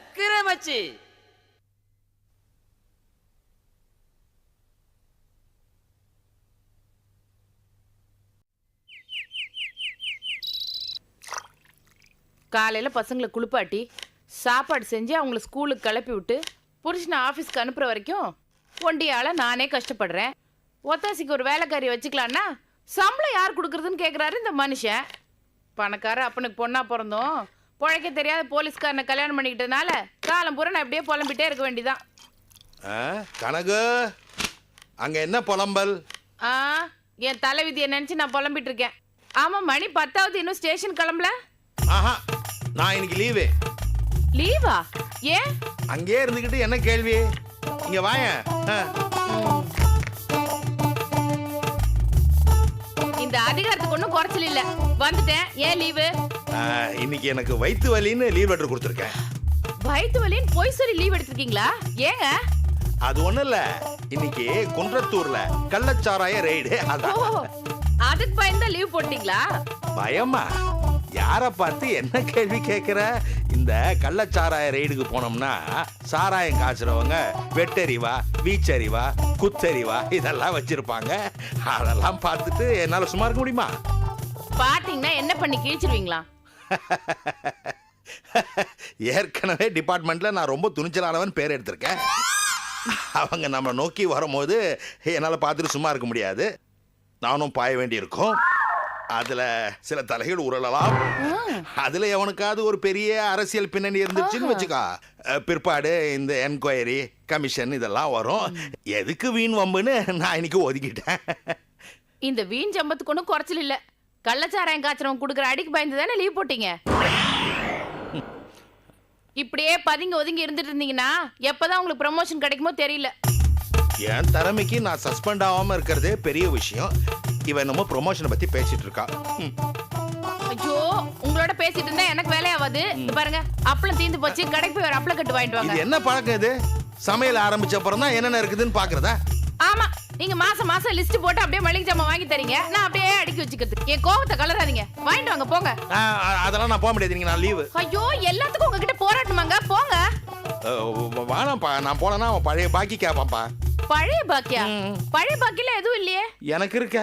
சக்கரை மச்சி. காலையில பசங்களை குளிப்பாட்டி சாப்பாடு செஞ்சு அவங்கள ஸ்கூலுக்கு கிளப்பி விட்டு புருஷனை ஆஃபீஸ்க்கு அனுப்புற வரைக்கும் ஒண்டியால நானே கஷ்டப்படுறேன். ஒத்தாசிக்கு ஒரு வேலைக்காரி வச்சுக்கலான்னா சம்பளம் யார் கொடுக்குறதுன்னு கேட்குறாரு இந்த மனுஷன். பணக்கார அப்பனுக்கு பொண்ணா பிறந்தோம் பிழைக்க தெரியாத போலீஸ்காரனை கல்யாணம் பண்ணிக்கிட்டதுனால காலம் பூரா நான் அப்படியே புலம்பிட்டே இருக்க வேண்டியதான். கனகு அங்க என்ன புலம்பல்? என் தலைவிதியை நினைச்சு நான் புலம்பிட்டு இருக்கேன். ஆமா, மணி 10வது, இன்னும் ஸ்டேஷன் கிளம்பல. ஆஹா, நான் இன்னைக்கு லீவு. லீவா? ஏன்? அங்கேயே இருந்துகிட்டு என்ன கேள்வி? இங்க வாயேன். இந்த அதிகாரத்துக்கு ஒன்றும் குறைச்சல் இல்ல. வந்துட்டேன். ஏன் லீவு? இன்னைக்கு எனக்கு வயிற்று வலின்னு லீவ் லெட்டர் கொடுத்துருக்கேன். வயிற்று வலின்னு போய் சொல்லி லீவ் எடுத்திருக்கீங்களா? ஏங்க? அது ஒண்ணும் இல்ல, இன்னைக்கு குன்றத்தூர்ல கள்ளச்சாராய ரெய்டு. அதுக்கு பயந்தா லீவ் போட்டீங்களா? பயமா? யார பார்த்து என்ன கேள்வி கேட்கிற? இந்த கள்ளச்சாராய ரெய்டுக்கு போனோம்னா சாராயம் காய்ச்சறவங்க வெட்டறிவா, வீச்சறிவா, குத்தறிவா இதெல்லாம் வச்சிருப்பாங்க. அதெல்லாம் பார்த்துட்டு என்னால சும்மா இருக்க முடியுமா? பாத்தீங்கன்னா என்ன பண்ணி கிழிச்சிருவீங்களா? ஏற்கனவே டிபார்ட்மெண்ட்ல நான் ரொம்ப துணிச்சலானவன் பேர் எடுத்திருக்கேன். அவங்க நம்ம நோக்கி வரும்போது என்னால் பார்த்துட்டு சும்மா இருக்க முடியாது. நானும் பாய வேண்டி இருக்கும். அதுல சில தலைகள் உருளலாம். அதுல எவனுக்காவது ஒரு பெரிய அரசியல் பின்னணி இருந்துச்சுன்னு வச்சுக்கா, பிற்பாடு இந்த என்கொயரி கமிஷன் இதெல்லாம் வரும். எதுக்கு வீண் வம்புன்னு நான் இன்னைக்கு ஒதுக்கிட்டேன். இந்த வீண் ஜம்பத்துக்கு ஒன்றும் குறைச்சல் இல்ல. கள்ளச்சாராயம் காய்ச்சறவங்க கொடுக்குற அடிக்கு பயந்து தானே லீவ் போட்டீங்க. இப்படியே பதுங்கி ஒதுங்கி இருந்துட்டு இருந்தீங்கன்னா எப்பதான் உங்களுக்கு ப்ரமோஷன் கிடைக்குமோ தெரியல. என் திறமைக்கு நான் சஸ்பெண்ட் ஆகாம இருக்கிறதே பெரிய விஷயம். இவன் நம்ம ப்ரமோஷனை பத்தி பேசிட்டு இருக்கா. ஐயோ, உங்களோட பேசிட்டு இருந்தா எனக்கு வேலையாவாது. பாருங்க, அப்பளம் தீந்து போச்சு, கடைக்கு போய் ஒரு அப்பளம் கட்டு வாங்கிட்டு வாங்க. இது என்ன பழக்கம் இது? சமையல் ஆரம்பிச்ச அப்புறம் தான் என்னென்ன இருக்குதுன்னு பாக்குறதா? ஆமா, நீங்க மாசம் மாசம் லிஸ்ட் போட்டு அப்படியே மளிகை ஜாமான் வாங்கி தரீங்க. நான் அப்படியே அடுக்கி வச்சுக்கிறது. என் கோவத்தை கலராதீங்க. வாங்கிட்டு வாங்க, போங்க. அதெல்லாம் நான் போக முடியாது, நான் லீவு. ஐயோ, எல்லாத்துக்கும் உங்ககிட்ட போராட்டமாங்க. போங்க. வாணாப்பா, நான் போனேன்னா அவன் பழைய பாக்கி கேப்பாப்பா. பழைய பாக்கியா? பழைய பாக்கில எதுவும் இல்லையே. எனக்கு இருக்க.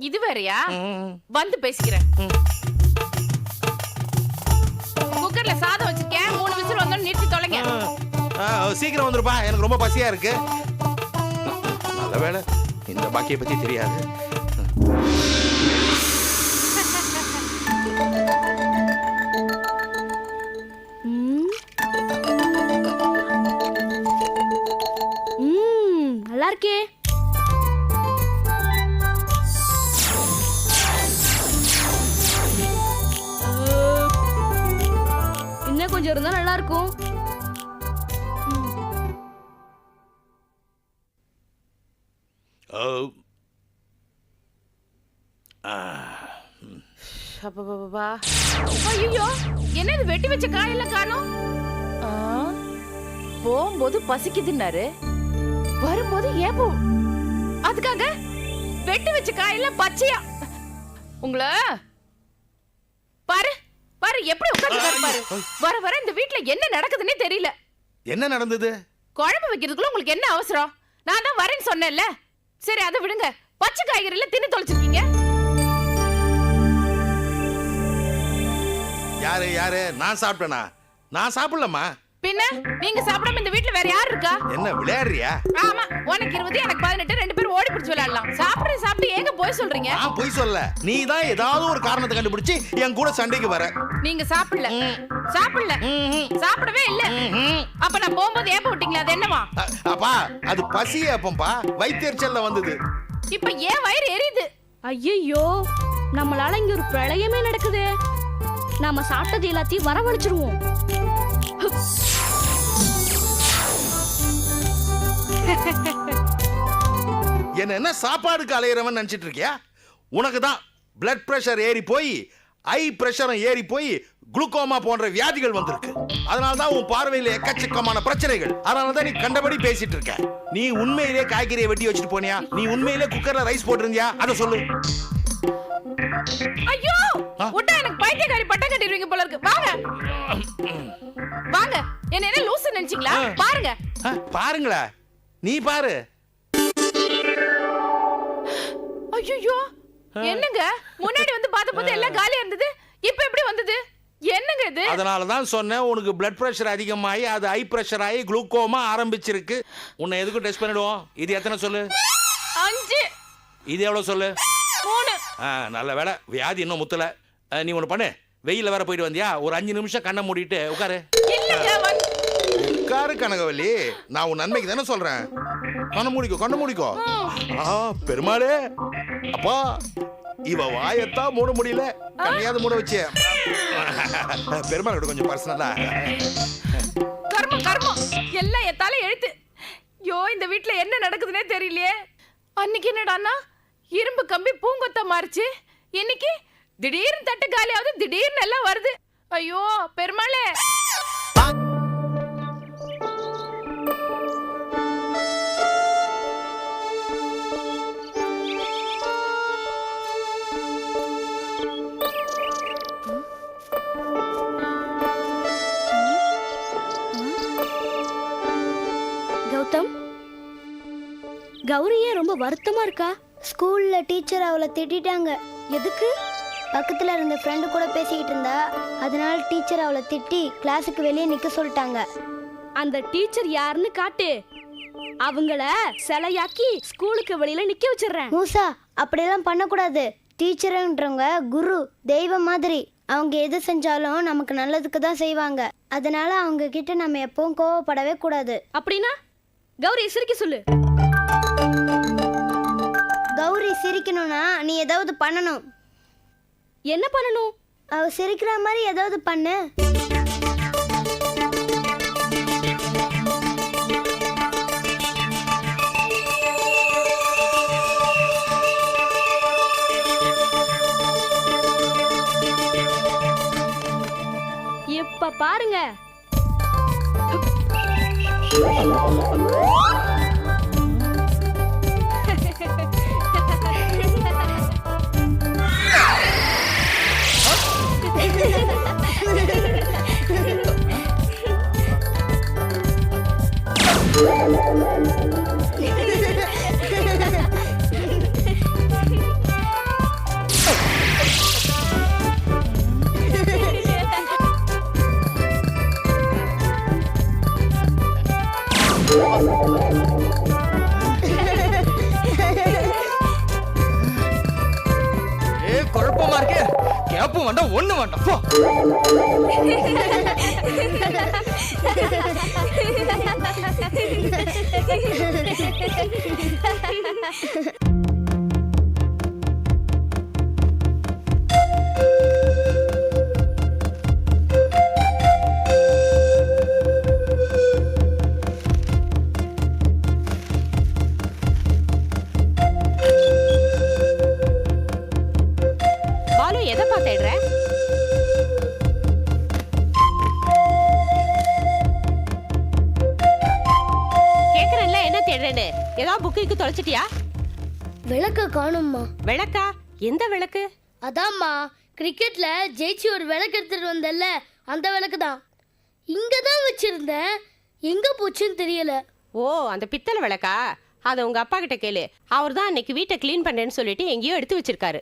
இது வேறயா? வந்து பேசிக்கிறேன். குக்கர்ல சாதம் வச்சிருக்கேன். 3 விசில் வந்தோன்னு நிறுத்தி தொலைங்க. சீக்கிரம் வந்துருப்பா, எனக்கு ரொம்ப பசியா இருக்கு. நல்ல வேளை இந்த பாக்கியை பத்தி தெரியாது. நல்லா இருக்கே. இன்னும் கொஞ்சம் இருந்தா நல்லா இருக்கும். ஐயோ, என்னது வெட்டி வச்ச காயெல்லாம் காணோம்? போகும்போது பசிக்குதுன்னாரு, வரும்போது ஏப்போ அதுக்காக வெட்டி வச்ச காயெல்லாம் பச்சையா. உங்களை பாரு பாரு எப்படி உட்கார்ந்து பாரு. வர வர இந்த வீட்ல என்ன நடக்குதுன்னே தெரியல. என்ன நடந்தது? குழம்பு வைக்கிறதுக்குள்ள உங்களுக்கு என்ன அவசரம்? நான் தான் வரேன்னு சொன்னேன்ல. சரி, அதை விடுங்க. பச்சை காய்கறில தின்னு தொலைச்சிருக்கீங்க. யாரு யாரு? நான் சாப்பிட்டேனா? நான் சாப்பிடலமா. பின்ன நீங்க சாப்பிடாம இந்த வீட்ல வேற யார் இருக்கா? என்ன விளையாடுறியா? ஆமா, உனக்கு 20 எனக்கு 18, 2 பேரும் ஓடி பிடிச்சு விளையாடலாம். சாப்பிட்டு ஏங்க போய் சொல்றீங்க? நான் போய் சொல்ல, நீ தான் ஏதாவது ஒரு காரணத்தை கண்டுபிடிச்சு என் கூட சண்டைக்கு வர. நீங்க சாப்பிடல சாப்பிடவே இல்ல. அப்ப நான் போகும்போது ஏப்ப விட்டீங்களா? அது என்னவா? அப்பா, அது பசியே அப்பம்பா, வயித்தெரிச்சல்ல வந்தது. இப்ப ஏன் வயிறு எரியுது? ஐயோ, நம்மளால இங்க ஒரு பிரளயமே நடக்குது. நாம சாப்பிட்டது எல்லாத்தையும் வரவழைச்சிருவோம். என்ன சாப்பாடுக்கு அலையிறவன் நினைச்சிட்டு இருக்கியா? உனக்கு தான் பிளட் பிரஷர் ஏறி போய் ஐ பிரஷரும் ஏறி போய் குளுக்கோமா போன்ற வியாதிகள் வந்திருக்கு. அதனால தான் உன் பார்வையில் எக்கச்சக்கமான பிரச்சனைகள். அதனால தான் நீ கண்டபடி பேசிட்டு இருக்க. நீ உண்மையிலே காய்கறியை வெட்டி வச்சுட்டு போனியா? நீ உண்மையிலே குக்கர்ல ரைஸ் போட்டிருந்தியா? அதை சொல்லு. ஐயோ, விட்டா எனக்கு பைத்தியக்காரி பட்டம் கட்டிடுவீங்க போல இருக்கு. வாங்க. ஆரம்பிச்சிங்களா? பாருங்க. பாருங்களா? நீ பாரு. ஐயோ, என்னங்க முன்னாடி வந்து பார்த்தபோது எல்லாம் காலியா இருந்தது, இப்ப எப்படி வந்தது? என்னங்க இது? அதனால தான் சொன்னேன் உனக்கு பிளட் பிரஷர் அதிகமாகி அது ஹை பிரஷர் ஆகி குளுக்கோமா ஆரம்பிச்சிருக்கு. உன்னை எதுக்கும் டெஸ்ட் பண்ணிடுவோம். இது எத்தனை சொல்லு? 5. இது எவ்வளவு சொல்லு? 3. நல்ல வேலை வியாதி இன்னும் முத்தல. நீ ஒன்று பண்ணு, வெயில வேற போயிட்டு வந்தியா, ஒரு 5 நிமிஷம் கண்ணை மூடிட்டு உட்காரு. உட்காரு கனகவல்லி, நான் உன் நன்மைக்கு தானே சொல்றேன். கண்ணை மூடிக்கோ, கண்ணை மூடிக்கோ. பெருமாளே, அப்பா இவ வாயத்தான் மூட முடியல, கண்ணையாவது மூட வச்சு. பெருமாள் கிட்ட கொஞ்சம் பர்சனலா. கர்மம் கர்மம் எல்லாம் என் தலை எழுத்து. யோ, இந்த வீட்ல என்ன நடக்குதுன்னே தெரியலையே. அன்னைக்கு என்னடான்னா இரும்பு கம்பி பூங்கொத்தா மாறிச்சு, இன்னைக்கு திடீர்னு தட்டு காலியாவது, திடீர்னு எல்லாம் வருது. ஐயோ பெருமாளே. கௌதம், கௌரி ஏன் ரொம்ப வருத்தமா இருக்கா? ஸ்கூல்ல டீச்சர் அவளை திட்டிட்டாங்க. எதுக்கு? பக்கத்துல இருந்த ஃப்ரெண்டு கூட பேசிக்கிட்டு இருந்தா, அதனால டீச்சர் அவளை திட்டி கிளாஸுக்கு வெளியே நிக்க சொல்லிட்டாங்க. அந்த டீச்சர் யாருன்னு காட்டு, அவங்கள சிலையாக்கி ஸ்கூலுக்கு வெளியில நிக்க வச்சிடுறேன். மூசா, அப்படியெல்லாம் பண்ணக்கூடாது. டீச்சருன்றவங்க குரு, தெய்வம் மாதிரி. அவங்க எது செஞ்சாலும் நமக்கு நல்லதுக்கு தான் செய்வாங்க. அதனால அவங்க கிட்ட நம்ம எப்பவும் கோவப்படவே கூடாது. அப்படின்னா கௌரி சிரிக்க சொல்லு. கௌரி சிரிக்கணும்னா நீ ஏதாவது பண்ணணும். என்ன பண்ணணும்? அவ சிரிக்கிற மாதிரி ஏதாவது பண்ணு. இப்ப பாருங்க. குழப்பமா இருக்கு. கேப்பும் வேண்டாம், ஒண்ணு வேண்டாம். போ. பாலு, எதை பார்த்துடுற? கேக்குறேன்ல, என்ன தேடுறேன்னு. ஏதாவது புக்கு தொலைச்சிட்டியா? விளக்க காணும்மா. விளக்கா? எந்த விளக்கு? அதாம்மா, கிரிக்கெட்ல ஜெயிச்சு ஒரு விளக்கு எடுத்துட்டு வந்தல்ல, அந்த விளக்கு தான். இங்க தான் வச்சிருந்தேன், எங்க போச்சுன்னு தெரியல. ஓ, அந்த பித்தளை விளக்கா? அதை உங்க அப்பா கிட்ட கேளு. அவர் தான் அன்னைக்கு வீட்டை க்ளீன் பண்றேன்னு சொல்லிட்டு எங்கேயோ எடுத்து வச்சிருக்காரு.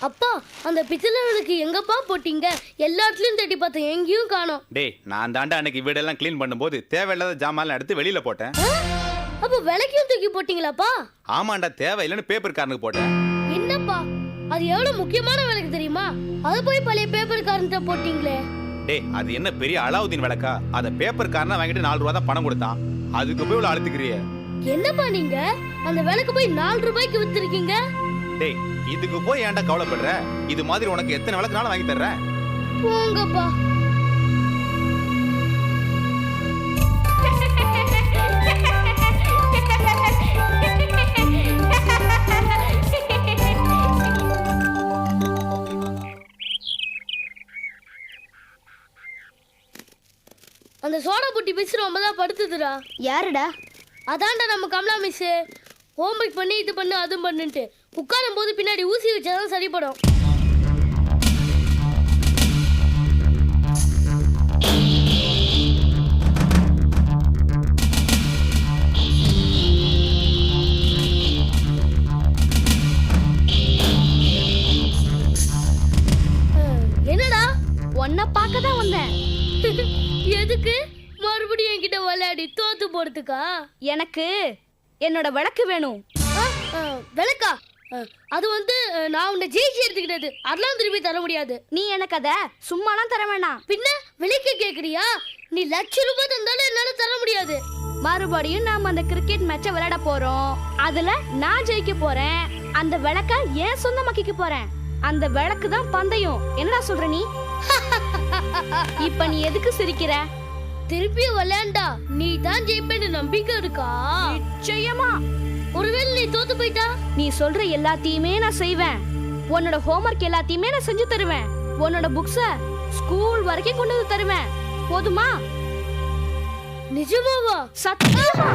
அப்பா, அந்த பித்தளை விளக்கு எங்கப்பா போட்டீங்க? எல்லா இடத்துலயும் தேடி பார்த்தேன், எங்கேயும் காணோம். டேய், நான் தாண்டா அன்னைக்கு வீடெல்லாம் க்ளீன் பண்ணும்போது தேவையில்லாத ஜாமான்லாம் எடுத்து வெளியில போட்டேன். அப்ப விளக்கையும் தூக்கி போட்டீங்களாப்பா? ஆமாண்டா, தேவையில்லைன்னு பேப்பர் காரனுக்கு போட்டேன். என்னப்பா, அது எவ்வளவு முக்கியமான விளக்கு தெரியுமா? அதை போய் பழைய பேப்பர் காரன்ட்ட போட்டீங்களே. டேய், அது என்ன பெரிய அலாவுதீன் விளக்கா? அதை பேப்பர் காரனா வாங்கிட்டு 4 ரூபா தான் பணம் கொடுத்தான். அதுக்கு போய் இவ்வளவு அழுத்துக்கிறியே. என்னப்பா நீங்க அந்த விளக்கு போய் 4 ரூபாய்க்கு வித்துருக்கீங்க? டேய், இதுக்கு போய் ஏன்டா கவலைப்படுற? இது மாதிரி உனக்கு எத்தனை விளக்குனாலும் வாங்கி தர்றேன். போங்கப்பா. அந்த சோடா புட்டி மிஸ் ரொம்ப தான் படுத்துதுடா. யாருடா? அதான்டா நம்ம கமலா மிஸ். ஹோம்ஒர்க் பண்ணி இது பண்ணு அது பண்ணுன்ட்டு உட்காரும் போது பின்னாடி ஊசி வச்சாதான் சரிப்படும். பார்க்க தான் வந்தேன். எதுக்கு மறுபடியும் என்கிட்ட விளையாடி தோத்து போறதுக்கா? எனக்கு என்னோட விளக்கு வேணும். விளக்கா? அது வந்து நான் உன்னை ஜெயிச்சு எடுத்துக்கிட்டது, அதெல்லாம் திருப்பி தர முடியாது. நீ எனக்கு அத சும்மாலாம் தர வேணாம். பின்ன விலைக்கு கேக்குறியா? நீ ₹1,00,000 தந்தாலும் என்னால தர முடியாது. மறுபடியும் நாம அந்த கிரிக்கெட் மேட்சை விளையாட போறோம். அதுல நான் ஜெயிக்க போறேன். அந்த விளக்க ஏன் சொந்தமாக்கிக்க போறேன். அந்த விளக்கு தான் பந்தயம். என்னடா சொல்ற நீ? இப்ப நீ எதுக்கு சிரிக்கிற? திருப்பி விளையாண்டா நீ தான் ஜெயிப்பேன்னு நம்பிக்கை இருக்கா? நிச்சயமா. ஒருவேளை நீ தோத்து போயிட்டா? நீ சொல்ற எல்லாத்தையுமே நான் செய்வேன். உன்னோட ஹோம்வொர்க் எல்லாத்தையுமே நான் செஞ்சு தருவேன். உன்னோட புக்ஸ ஸ்கூல் வரைக்கும் கொண்டு வந்து தருவேன். போதுமா? நிஜமாவா? சத்தியமா.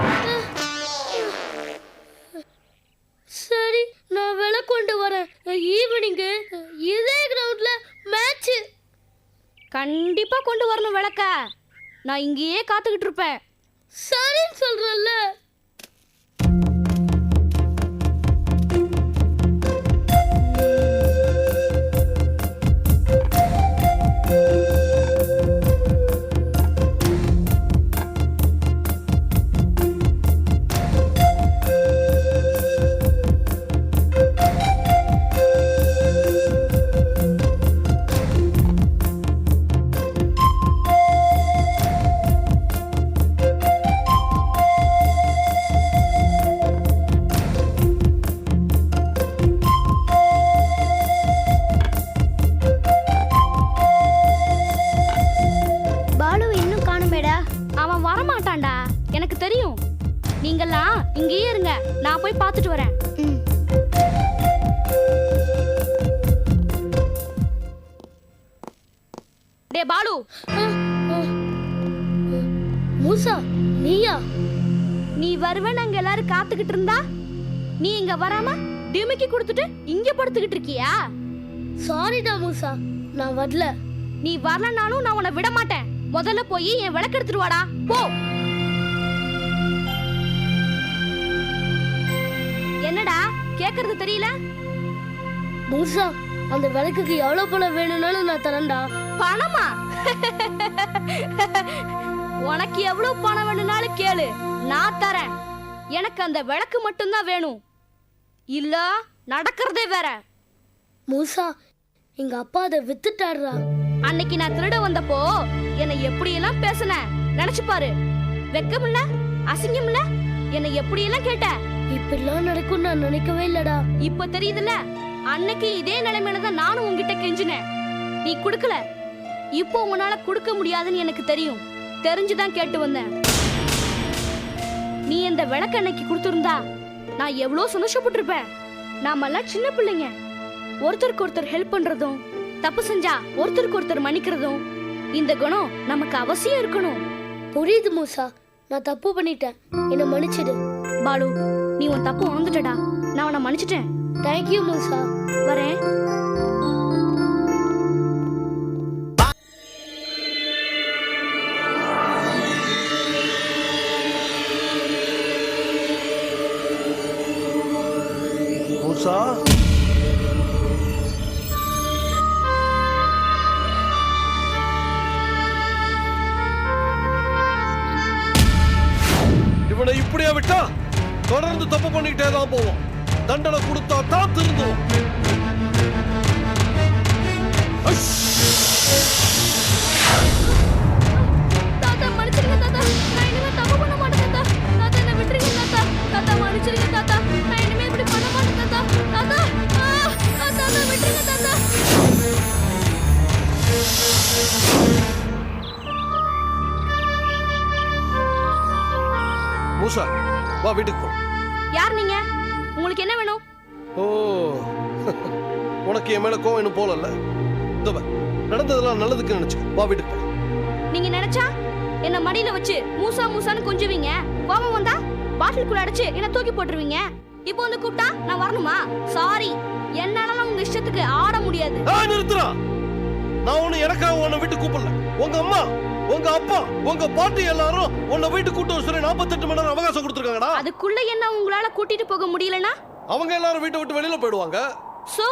சரி, நான் விளக்கு கொண்டு வரேன். ஈவினிங் இதே கிரவுண்ட்ல மேட்ச். கண்டிப்பா கொண்டு வரணும் விளக்க. நான் இங்கேயே காத்துக்கிட்டு இருப்பேன். சரின்னு சொல்றல்ல. பாலு இன்னும் காணுமேடா. அவன் வரமாட்டான்டா, எனக்கு தெரியும். நீங்கெல்லாம் இங்கேயே இருங்க, நான் போய் பார்த்துட்டு வரேன். டே பாலு. மூசா, நீயா? நீ வருவேன்னு அங்க எல்லாரும் காத்துக்கிட்டு இருந்தா நீ இங்க வராம டிமிக்கி கொடுத்துட்டு இங்க படுத்துக்கிட்டு இருக்கியா? சாரிடா மூசா, நான் வரல. நீ வரலனாலும் நான் உன்னை விட மாட்டேன். முதல்ல போய் என் விளக்கு எடுத்துட்டு வாடா, போ. என்னடா கேக்குறது தெரியல? மூசா, அந்த விளக்குக்கு எவ்வளவு பணம் வேணும்னாலும் நான் தரேன்டா. பணமா? உனக்கு எவ்வளவு பணம் வேணும்னாலும் கேளு, நான் தரேன். எனக்கு அந்த விளக்கு மட்டும்தான் வேணும். இல்ல நடக்கிறதே வேற. மூசா, எங்க அப்பா அதை வித்துட்டாருடா. அன்னைக்கு நான் திருட வந்தப்போ என்னை எப்படி எல்லாம் பேசுன நினைச்சு பாரு. வெக்கம் இல்ல, அசிங்கம் இல்ல, என்னை எப்படி எல்லாம் கேட்ட. இப்படிலாம் நடக்கும் நான் நினைக்கவே இல்லடா. இப்ப தெரியுதுல்ல, அன்னைக்கு இதே நிலைமையில தான் நானும் உன்கிட்ட கெஞ்சினேன். நீ குடுக்கல. இப்போ உன்னால கொடுக்க முடியாதுன்னு எனக்கு தெரியும். தெரிஞ்சுதான் கேட்டு வந்தேன். நீ இந்த விளக்கு அன்னைக்கு கொடுத்திருந்தா நான் எவ்வளவு சந்தோஷப்பட்டிருப்பேன். நாமெல்லாம் சின்ன பிள்ளைங்க. ஒருத்தருக்கு ஒருத்தர் ஹெல்ப் பண்றதும், தப்பு செஞ்சா ஒருத்தருக்கு ஒருத்தர் மன்னிக்கிறதும், இந்த குணம் நமக்கு அவசியம் இருக்கணும். புரியுது மூசா, நான் தப்பு பண்ணிட்டேன், என்ன மன்னிச்சிடு. பாலு, நீ உன் தப்பு உணர்ந்துட்டடா. நான் உன்னை மன்னிச்சிட்டேன். தேங்க்யூ மூசா. வரேன். மூசா, இவனை இப்படியே விட்டா தொடர்ந்து தப்பு பண்ணிக்கிட்டே தான் போவோம். தண்டனை கொடுத்தா தான் திருந்துவோம். தாத்தா மன்னிச்சிருங்க தாத்தா, நான் இனிமே தப்பு பண்ண மாட்டேன் தாத்தா. தாத்தா என்ன விட்டுருங்க தாத்தா. தாத்தா மன்னிச்சிருங்க தாத்தா, நான் இனிமே இப்படி பண்ண மாட்டேன் தாத்தா. தாத்தா, தாத்தா விட்டுருங்க தாத்தா. மூசா, வா வீட்டுக்கு போ. யார் நீங்க? உங்களுக்கு என்ன வேணும்? ஓ, உனக்கு என் மேல கோவம் இன்னும் போலல்ல. நடந்ததெல்லாம் நல்லதுக்கு நினைச்சு வா வீட்டுக்கு போ. நீங்க நினைச்சா என்ன மடியில வச்சு மூசா மூசான்னு கொஞ்சுவீங்க. கோபம் வந்தா பாட்டிலுக்குள்ள அடைச்சு என்ன தூக்கி போட்டுருவீங்க. இப்போ வந்து கூப்பிட்டா நான் வரணுமா? சாரி, என்னால உங்க இஷ்டத்துக்கு ஆட முடியாது. நிறுத்துறா. நான் ஒண்ணு எனக்காக உன்னை வீட்டு கூப்பிடல. உங்க அம்மா, உங்க அப்பா, உங்க பாட்டி எல்லாரும் உன்னை வீட்டு கூட்டு வர சொல்லி 48 மணி நேரம் அவகாசம் கொடுத்துருக்காங்கடா. அதுக்குள்ள என்ன உங்களால கூட்டிட்டு போக முடியலனா? அவங்க எல்லாரும் வீட்டை விட்டு வெளியில போயிடுவாங்க. சோ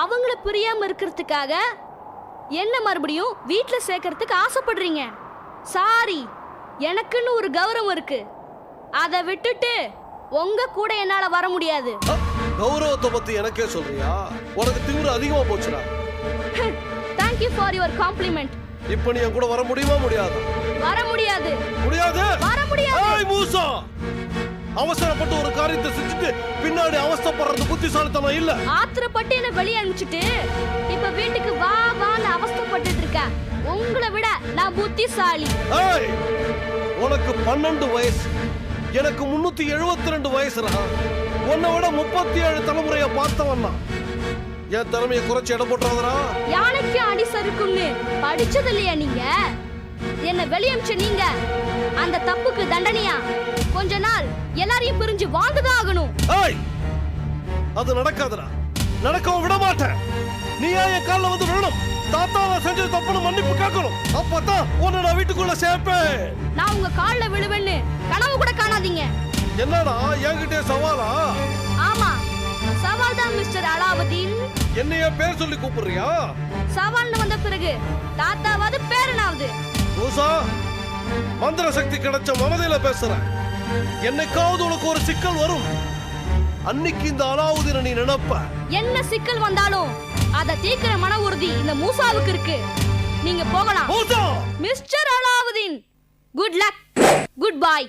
அவங்கள பிரியாம இருக்கிறதுக்காக என்ன மறுபடியும் வீட்ல சேர்க்கறதுக்கு ஆசைப்படுறீங்க. சாரி, எனக்குன்னு ஒரு கௌரவம் இருக்கு. அதை விட்டுட்டு உங்க கூட என்னால வர முடியாது. கௌரவத்தை பத்தி எனக்கே சொல்றியா? உனக்கு திமிரு அதிகமா போச்சுடா. Thank you for your compliment. இப்ப நீ என் கூட வர முடியுமா முடியாதா? வர முடியாது. முடியாது? வர முடியாது. ஏய் மூசா, அவசரப்பட்டு ஒரு காரியத்தை செஞ்சுட்டு பின்னாடி அவஸ்தைப்படுறது புத்திசாலித்தனம் இல்ல. ஆத்திரப்பட்டு என்ன வெளியே அனுப்பிச்சிட்டு இப்ப வீட்டுக்கு வா வான்னு அவஸ்தைப்பட்டுட்டு இருக்க உங்களை விட நான் புத்திசாலி. ஏய், உனக்கு 12 வயசு, எனக்கு 372 வயசுடா. உன்னை விட 37 தலைமுறைய பார்த்தவன் நான். என் திறமையை குறைச்சு இடம் போட்டுறாதரா. யானைக்கு அடி சறுக்கும்னு படிச்சது இல்லையா நீங்க? என்ன வெளியே அனுப்பிச்ச நீங்க அந்த தப்புக்கு தண்டனையா கொஞ்ச நாள் எல்லாரையும் பிரிஞ்சு வாழ்ந்துதான் ஆகணும். ஏய், அது நடக்காதுடா. நடக்கவும் விட மாட்டேன். நீ ஏன் என் காலில் வந்து விழணும்? தாத்தா நான் செஞ்சது தப்புன்னு மன்னிப்பு கேட்கணும். அப்பதான் உன்னை நான் வீட்டுக்குள்ள சேர்ப்பேன். நான் உங்க கால்ல விழுவேன்னு கனவு கூட காணாதீங்க. என்னடா என்கிட்ட சவாலா? ஆமா, சவால் தான் மிஸ்டர் அலாவுதீன். என்னைய பேர் சொல்லி கூப்பிடுறியா? சவால்னு வந்த பிறகு தாத்தாவாது பேரனாவது. மூசா, மந்திர சக்தி கிடைச்ச மமதையில பேசுறேன். என்னைக்காவது உனக்கு ஒரு சிக்கல் வரும். அன்னைக்கு இந்த அலாவுதீனை நீ நினைப்ப. என்ன சிக்கல் வந்தாலும் அதை தீர்க்கிற மன உறுதி இந்த மூசாவுக்கு இருக்கு. நீங்க போகலாம் Musa! Mister Alauddin. Good luck, good by.